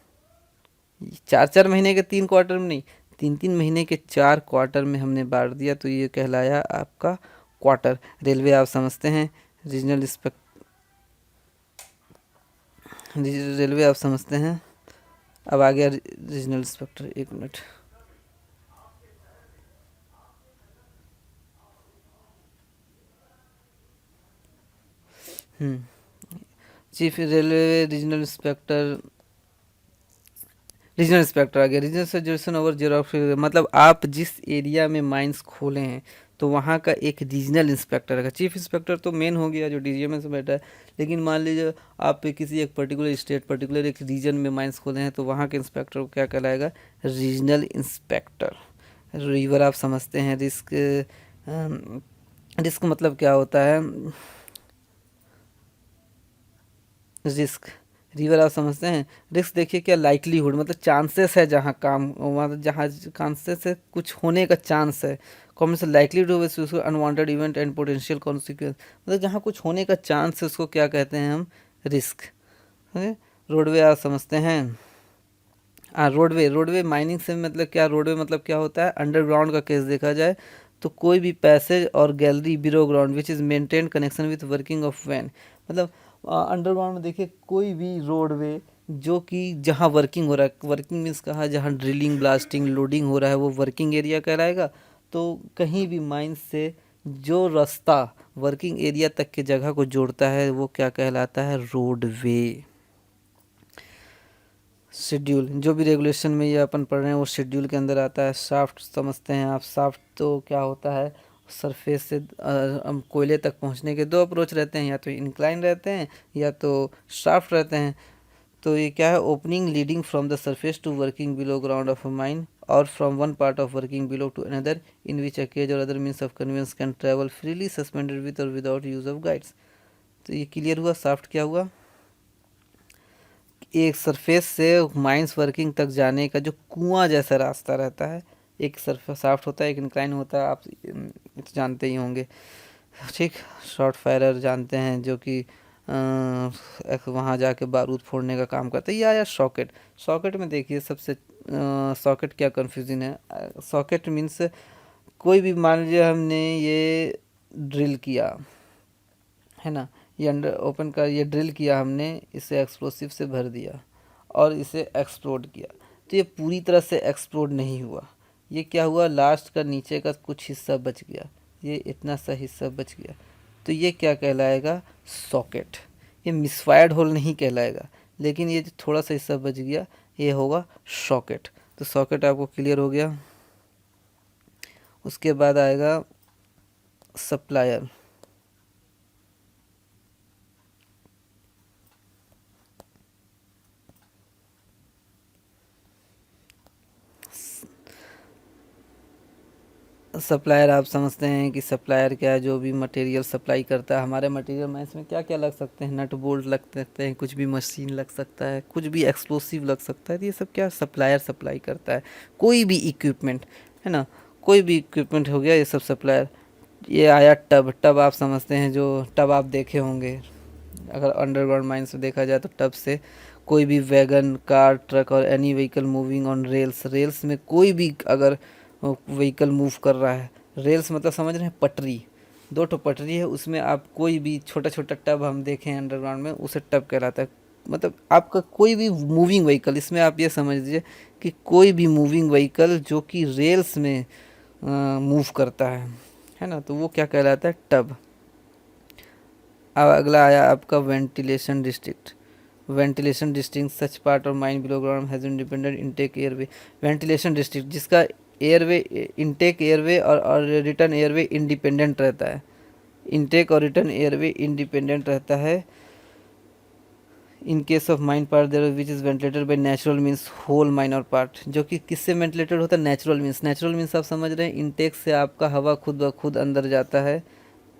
4 4 महीने के 3 क्वार्टर में नहीं, 3 3 महीने के 4 क्वार्टर में हमने बांट दिया, तो ये कहलाया आपका क्वार्टर। रेलवे आप समझते हैं, रीजनल रेलवे आप समझते हैं, अब आ गया रीजनल इंस्पेक्टर, एक minute. Chief railway regional inspector, regional inspector आ गया। रीजनल सजेशन ओवर जीरोग्राफी, मतलब आप जिस एरिया में माइंस खोले हैं तो वहाँ का एक रीजनल इंस्पेक्टर है। चीफ इंस्पेक्टर तो मेन हो गया जो डीजीएम से बैठा है, लेकिन मान लीजिए आप किसी एक पर्टिकुलर स्टेट, पर्टिकुलर एक रीजन में माइंस खोले हैं तो वहाँ के इंस्पेक्टर को क्या कहलाएगा? Regional inspector. रिवर आप समझते हैं, रिस्क, रिस्क मतलब क्या होता है? रिस्क, रिवर आप समझते हैं। रिस्क देखिए क्या, लाइकलीहुड मतलब चांसेस है, जहाँ काम मतलब जहाँ चांसेस है, कुछ होने का चांस है। कॉमन से लाइकलीहुड उसको unwanted event and potential consequence, मतलब जहाँ कुछ होने का चांस है उसको क्या कहते हैं हम? रिस्क। रोडवे आप समझते हैं। हाँ, रोडवे, रोडवे माइनिंग से मतलब क्या, रोडवे मतलब क्या होता है? अंडरग्राउंड का केस देखा जाए तो कोई भी पैसेज और gallery below ground which is maintain connection with working of van, मतलब अंडरग्राउंड में देखिए कोई भी रोडवे जो कि जहाँ वर्किंग हो रहा है, वर्किंग मीन्स कहाँ, जहाँ ड्रिलिंग, ब्लास्टिंग, लोडिंग हो रहा है वो वर्किंग एरिया कहलाएगा। तो कहीं भी माइंस से जो रास्ता वर्किंग एरिया तक के जगह को जोड़ता है वो क्या कहलाता है? रोडवे। शेड्यूल, जो भी रेगुलेशन में ये अपन पढ़ रहे हैं वो शेड्यूल के अंदर आता है। शाफ्ट समझते हैं आप। शाफ्ट तो क्या होता है? सरफेस से हम कोयले तक पहुंचने के दो अप्रोच रहते हैं, या तो इंक्लाइन रहते हैं या तो शाफ्ट रहते हैं। तो ये क्या है? Opening leading from the surface to working below ground of a mine or from one part of working below to another in which a cage or other means of conveyance can travel freely suspended with or without use of guides. तो ये clear हुआ। Shaft क्या हुआ? एक surface से mines working तक जाने का जो कुआं जैसा रास्ता रहता है, एक सरफेस शाफ्ट होता है, एक इंक्लाइन होता है, आप तो जानते ही होंगे। ठीक। शॉर्ट फायरर जानते हैं जो कि वहाँ जाके बारूद फोड़ने का काम करते हैं। या सॉकेट, सॉकेट में देखिए सबसे सॉकेट क्या कन्फ्यूजन है? सॉकेट मीन्स कोई भी, मान लीजिए हमने ये ड्रिल किया है ना, ये अंडर ओपन कर, ये ड्रिल किया हमने, इसे एक्सप्लोसिव से भर दिया और इसे एक्सप्लोड किया, तो ये पूरी तरह से एक्सप्लोड नहीं हुआ। ये क्या हुआ? लास्ट का नीचे का कुछ हिस्सा बच गया, ये इतना सा हिस्सा बच गया, तो ये क्या कहलाएगा? सॉकेट। ये मिसफायर्ड होल नहीं कहलाएगा, लेकिन ये जो थोड़ा सा हिस्सा बच गया ये होगा सॉकेट। तो सॉकेट आपको क्लियर हो गया। उसके बाद आएगा सप्लायर। सप्लायर आप समझते हैं कि सप्लायर क्या है? जो भी मटेरियल सप्लाई करता है। हमारे मटेरियल में इसमें क्या क्या लग सकते हैं? नट बोल्ट लग सकते हैं, कुछ भी मशीन लग सकता है, कुछ भी एक्सप्लोसिव लग सकता है। तो ये सब क्या सप्लायर सप्लाई करता है? कोई भी इक्विपमेंट, है ना, कोई भी इक्विपमेंट हो गया, ये सब सप्लायर। ये आया टब। टब आप समझते हैं, जो टब आप देखे होंगे अगर अंडरग्राउंड माइन से देखा जाए तो टब से कोई भी वैगन, कार, ट्रक और any vehicle moving on rails, rails में कोई भी अगर व्हीकल मूव कर रहा है, रेल्स मतलब समझ रहे हैं पटरी, दो ठो पटरी है, उसमें आप कोई भी छोटा छोटा टब हम देखें अंडरग्राउंड में, उसे टब कहलाता है। मतलब आपका कोई भी मूविंग व्हीकल, इसमें आप ये समझ लीजिए कि कोई भी मूविंग व्हीकल जो कि रेल्स में मूव करता है ना, तो वो क्या कहलाता है? टब। अब अगला आया आपका ventilation district. Ventilation district such part of mine below ground has independent intake airway. Ventilation district जिसका एयरवे, इनटेक एयरवे और रिटर्न एयरवे इंडिपेंडेंट रहता है। इनटेक और रिटर्न एयरवे इंडिपेंडेंट रहता है। In case of mine part there which is ventilated by natural means whole mine और part, जो कि किससे वेंटिलेटेड होता है? Natural means. नेचुरल मीन्स आप समझ रहे हैं, इनटेक से आपका हवा खुद ब खुद अंदर जाता है,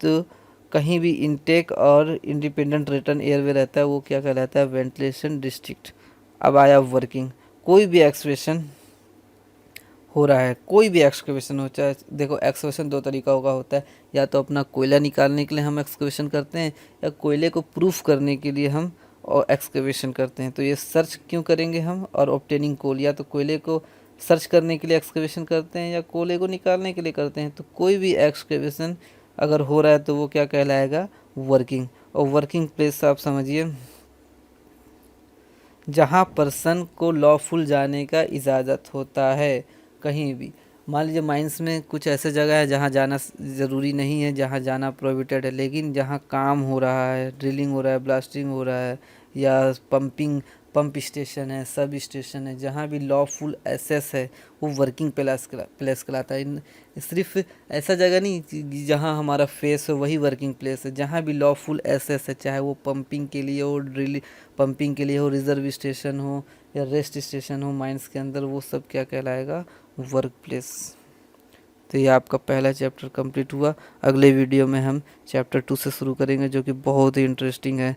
तो कहीं भी इनटेक और इंडिपेंडेंट रिटर्न एयरवे रहता है वो क्या कहलाता है? Ventilation district. अब आया वर्किंग। कोई भी एक्सकवेशन हो रहा है, कोई भी एक्सकवेशन हो, चाहे देखो एक्सकवेशन दो तरीका का होता है, या तो अपना कोयला निकालने के लिए हम एक्सकवेशन करते हैं, या कोयले को प्रूफ करने के लिए हम और एक्सकवेशन करते हैं। तो ये सर्च क्यों करेंगे हम? और ऑब्टेनिंग कोल, या तो कोयले को सर्च करने के लिए एक्सकवेशन करते हैं या कोयले को निकालने के लिए करते हैं। तो कोई भी एक्सकवेशन अगर हो रहा है तो वो क्या कहलाएगा? वर्किंग। और वर्किंग प्लेस आप समझिए जहाँ पर्सन को लॉफुल जाने का इजाज़त होता है कहीं भी। मान लीजिए माइंस में कुछ ऐसे जगह है जहाँ जाना ज़रूरी नहीं है, जहाँ जाना प्रोहिबिटेड है, लेकिन जहाँ काम हो रहा है, ड्रिलिंग हो रहा है, ब्लास्टिंग हो रहा है, या पंप स्टेशन है, सब स्टेशन है, जहाँ भी लॉफुल एसेस है वो वर्किंग प्लेस कहलाता है। सिर्फ ऐसा जगह नहीं जहाँ हमारा फेस हो वही वर्किंग प्लेस है, जहाँ भी लॉफुल एसेस है, चाहे वो पंपिंग के लिए हो, पंपिंग के लिए हो, रिजर्व स्टेशन हो या रेस्ट स्टेशन हो माइंस के अंदर, वो सब क्या कहलाएगा, वर्क प्लेस। तो ये आपका पहला चैप्टर कंप्लीट हुआ। अगले वीडियो में हम चैप्टर 2 से शुरू करेंगे जो कि बहुत ही इंटरेस्टिंग है।